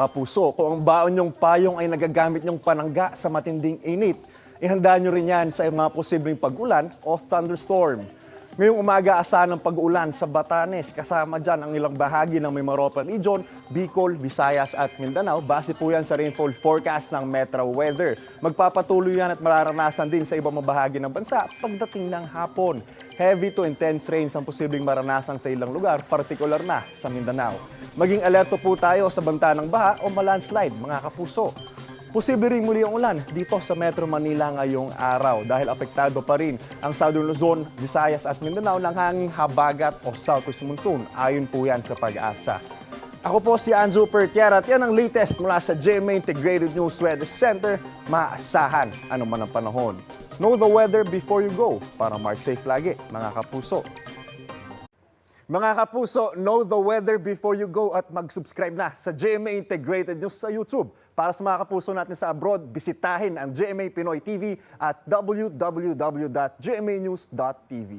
Mga kapuso, kung ang baon nyong payong ay nagagamit nyong panangga sa matinding init, ihanda nyo rin yan sa mga posibleng pag-ulan o thunderstorm. Ngayong umaga, asahan ng pag-ulan sa Batanes. Kasama dyan ang ilang bahagi ng Mimaropa Region, Bicol, Visayas at Mindanao. Base po yan sa rainfall forecast ng Metro Weather. Magpapatuloy yan at mararanasan din sa ibang bahagi ng bansa pagdating ng hapon. Heavy to intense rains ang posibleng maranasan sa ilang lugar, partikular na sa Mindanao. Maging alerto po tayo sa banta ng baha o malandslide, mga kapuso. Posible rin muli ang ulan dito sa Metro Manila ngayong araw dahil apektado pa rin ang Southern Luzon, Visayas at Mindanao ng hanging habagat o southwest monsoon. Ayon po yan sa Pag-asa. Ako po si Anjo Pertiera at yan ang latest mula sa GMA Integrated News Weather Center. Maasahan anuman ang panahon. Know the weather before you go para mark safe lagi, mga kapuso. Mga kapuso, know the weather before you go at mag-subscribe na sa GMA Integrated News sa YouTube. Para sa mga kapuso natin sa abroad, bisitahin ang GMA Pinoy TV at www.gmanews.tv.